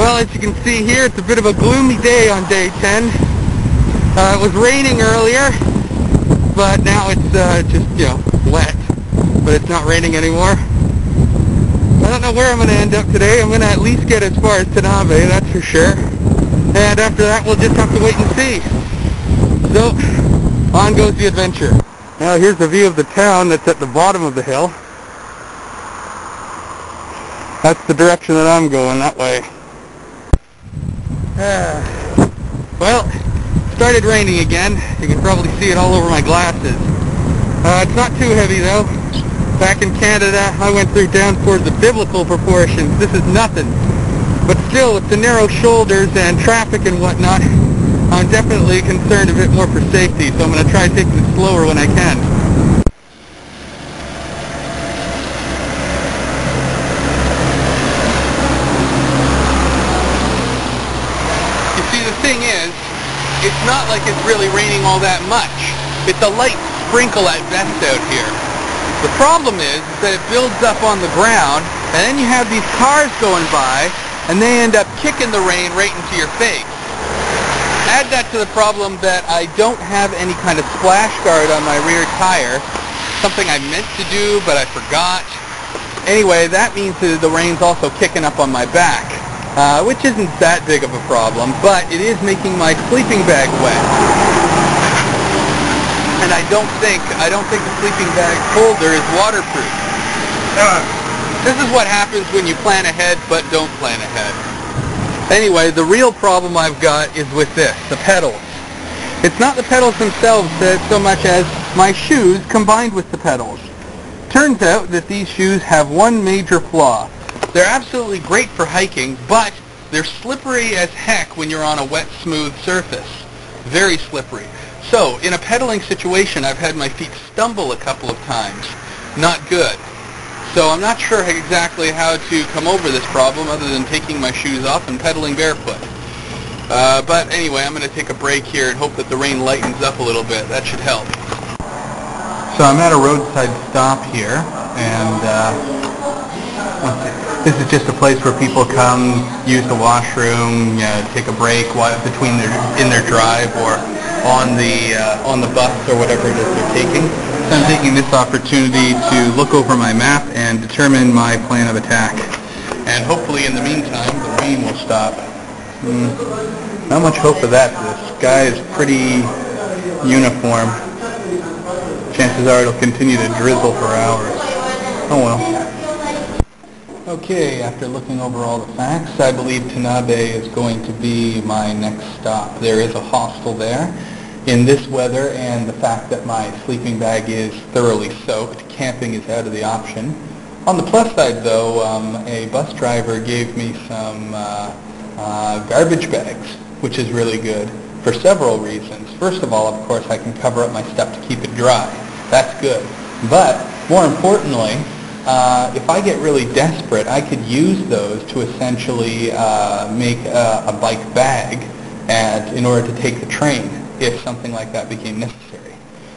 Well, as you can see here, it's a bit of a gloomy day on day 10. It was raining earlier, but now it's just, wet. But it's not raining anymore. I don't know where I'm going to end up today. I'm going to at least get as far as Tanabe, that's for sure. And after that, we'll just have to wait and see. So, on goes the adventure. Now here's the view of the town that's at the bottom of the hill. That's the direction that I'm going, that way. Well, it started raining again. You can probably see it all over my glasses. It's not too heavy though. Back in Canada, I went through downpours of biblical proportions. This is nothing. But still, with the narrow shoulders and traffic and whatnot, I'm definitely concerned a bit more for safety, so I'm going to try taking it slower when I can. You see, the thing is, it's not like it's really raining all that much. It's a light sprinkle at best out here. The problem is that it builds up on the ground, and then you have these cars going by, and they end up kicking the rain right into your face. Add that to the problem that I don't have any kind of splash guard on my rear tire, something I meant to do, but I forgot. Anyway, that means that the rain's also kicking up on my back, which isn't that big of a problem, but it is making my sleeping bag wet. And I don't think the sleeping bag holder is waterproof. This is what happens when you plan ahead but don't plan ahead. Anyway, the real problem I've got is with this, the pedals. It's not the pedals themselves so much as my shoes combined with the pedals. Turns out that these shoes have one major flaw. They're absolutely great for hiking, but they're slippery as heck when you're on a wet, smooth surface. Very slippery. So, in a pedaling situation, I've had my feet stumble a couple of times. Not good. So I'm not sure exactly how to come over this problem other than taking my shoes off and pedaling barefoot. But anyway, I'm going to take a break here and hope that the rain lightens up a little bit. That should help. So I'm at a roadside stop here, and this is just a place where people come, use the washroom, take a break in their drive or on the bus or whatever it is they're taking. So I'm taking this opportunity to look over my map and determine my plan of attack. And hopefully in the meantime the rain will stop. Not much hope of that. The sky is pretty uniform. Chances are it'll continue to drizzle for hours. Oh well. Okay, after looking over all the facts, I believe Tanabe is going to be my next stop. There is a hostel there. In this weather and the fact that my sleeping bag is thoroughly soaked, camping is out of the option. On the plus side, though, a bus driver gave me some garbage bags, which is really good for several reasons. First of all, of course, I can cover up my stuff to keep it dry. That's good. But more importantly, if I get really desperate, I could use those to essentially make a bike bag in order to take the train, if something like that became necessary.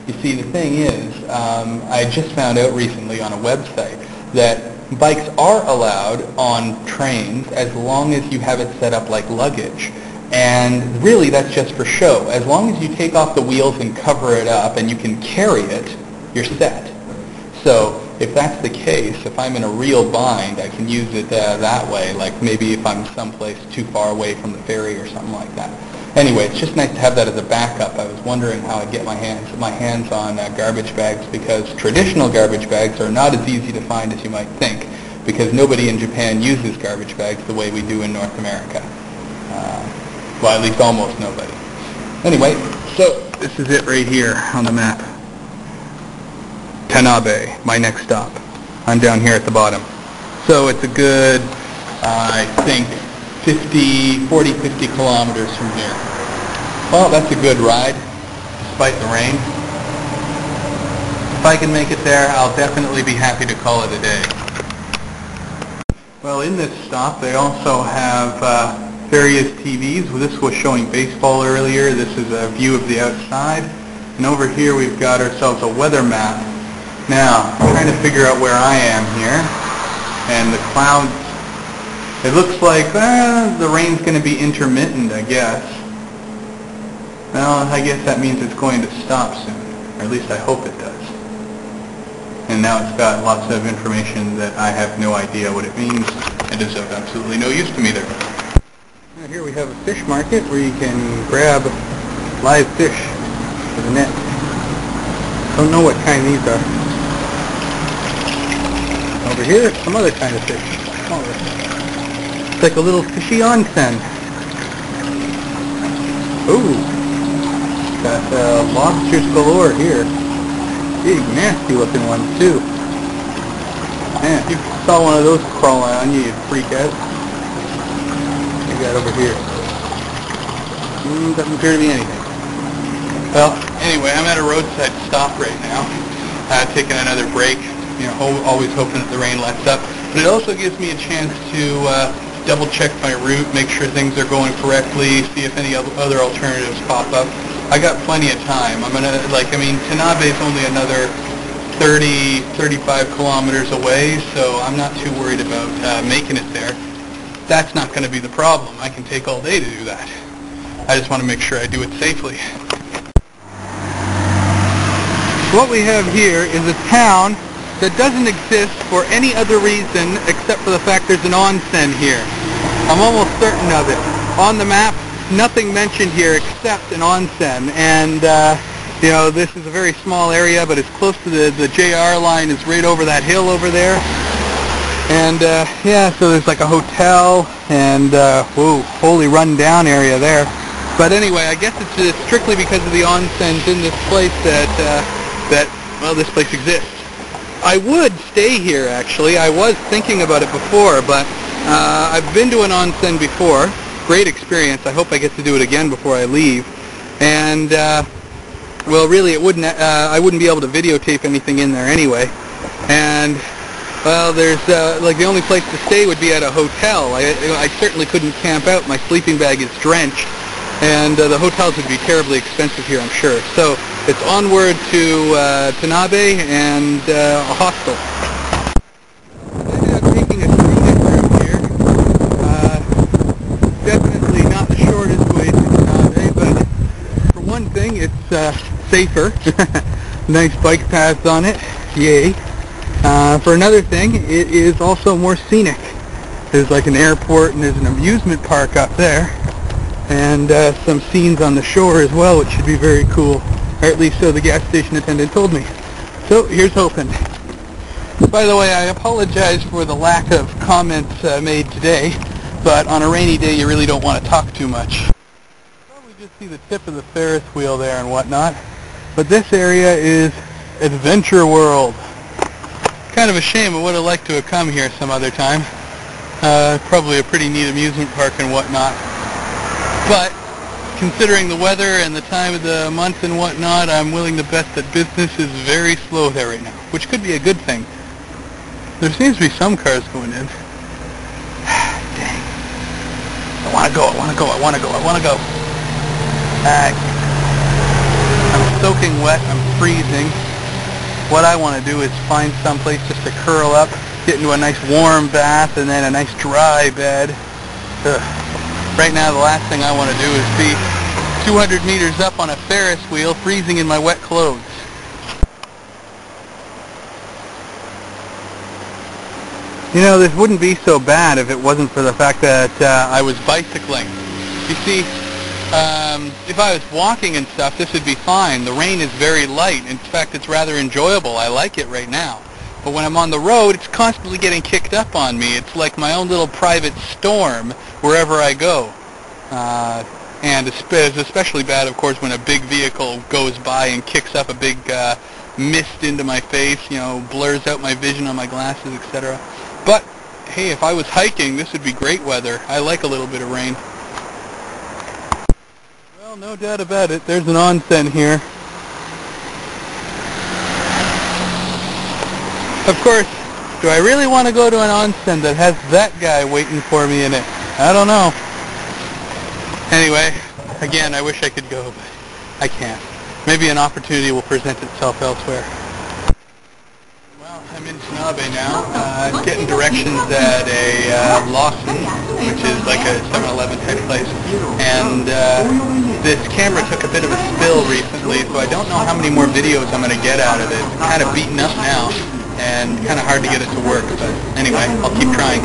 You see, the thing is, I just found out recently on a website that bikes are allowed on trains as long as you have it set up like luggage. And really, that's just for show. As long as you take off the wheels and cover it up and you can carry it, you're set. So if that's the case, if I'm in a real bind, I can use it that way, like maybe if I'm someplace too far away from the ferry or something like that. Anyway, it's just nice to have that as a backup. I was wondering how I'd get my hands on garbage bags, because traditional garbage bags are not as easy to find as you might think, because nobody in Japan uses garbage bags the way we do in North America. Well, at least almost nobody. Anyway, so this is it right here on the map. Tanabe, my next stop. I'm down here at the bottom. So it's a good, I think, 50 kilometers from here. Well, that's a good ride, despite the rain. If I can make it there, I'll definitely be happy to call it a day. Well, in this stop, they also have various TVs. This was showing baseball earlier. This is a view of the outside. And over here, we've got ourselves a weather map. Now, I'm trying to figure out where I am here. And the clouds It looks like the rain's going to be intermittent, I guess. Well, I guess that means it's going to stop soon, or at least I hope it does. And now it's got lots of information that I have no idea what it means. It is of absolutely no use to me there. Now here we have a fish market where you can grab live fish with a net. Don't know what kind these are. Over here, some other kind of fish. Smaller. It's like a little fishy onsen. Ooh, got lobsters galore here. Big, nasty looking ones too. Man, if you saw one of those crawling on you, you'd freak out. What we got over here? Doesn't appear to be anything. Well, anyway, I'm at a roadside stop right now, taking another break. You know, always hoping that the rain lets up. But it also gives me a chance to double check my route, make sure things are going correctly, see if any other alternatives pop up. I got plenty of time. I'm gonna, Tanabe is only another 30, 35 kilometers away, so I'm not too worried about making it there. That's not going to be the problem. I can take all day to do that. I just want to make sure I do it safely. What we have here is a town that doesn't exist for any other reason except for the fact there's an onsen here. I'm almost certain of it. On the map, nothing mentioned here except an onsen, and you know, this is a very small area, but it's close to the JR line. Is right over that hill over there, and yeah, so there's like a hotel and whoa, wholly run down area there. But anyway, I guess it's strictly because of the onsens in this place that well, this place exists. I would stay here, actually. I was thinking about it before, but I've been to an onsen before. Great experience. I hope I get to do it again before I leave. And well, really, it wouldn't. I wouldn't be able to videotape anything in there anyway. And well, there's like the only place to stay would be at a hotel. I certainly couldn't camp out. My sleeping bag is drenched, and the hotels would be terribly expensive here, I'm sure. So it's onward to Tanabe and a hostel. I'm taking a scenic route here. Definitely not the shortest way to Tanabe, but for one thing, it's safer. Nice bike paths on it. Yay. For another thing, it is also more scenic. There's like an airport and there's an amusement park up there, and some scenes on the shore as well, which should be very cool. Or at least so the gas station attendant told me. So here's hoping. By the way, I apologize for the lack of comments made today, but on a rainy day you really don't want to talk too much. Probably just see the tip of the Ferris wheel there and whatnot, but this area is Adventure World. Kind of a shame. I would have liked to have come here some other time. Probably a pretty neat amusement park and whatnot. But considering the weather and the time of the month and whatnot, I'm willing to bet that business is very slow there right now, which could be a good thing. There seems to be some cars going in. Dang. I want to go, I want to go, I want to go, I want to go. I'm soaking wet, I'm freezing. What I want to do is find some place just to curl up, get into a nice warm bath, and then a nice dry bed. Ugh. Right now, the last thing I want to do is be 200 meters up on a Ferris wheel, freezing in my wet clothes. You know, this wouldn't be so bad if it wasn't for the fact that I was bicycling. You see, if I was walking and stuff, this would be fine. The rain is very light. In fact, it's rather enjoyable. I like it right now. But when I'm on the road, it's constantly getting kicked up on me. It's like my own little private storm wherever I go. And it's especially bad, of course, when a big vehicle goes by and kicks up a big mist into my face, you know, blurs out my vision on my glasses, etc. But, hey, if I was hiking, this would be great weather. I like a little bit of rain. Well, no doubt about it. There's an onsen here. Of course, do I really want to go to an onsen that has that guy waiting for me in it? I don't know. Anyway, again, I wish I could go, but I can't. Maybe an opportunity will present itself elsewhere. Well, I'm in Watanabe now, getting directions at a Lawson, which is like a 7-Eleven type place. And this camera took a bit of a spill recently, so I don't know how many more videos I'm going to get out of it. It's kind of beaten up now, and kind of hard to get it to work. But anyway, I'll keep trying.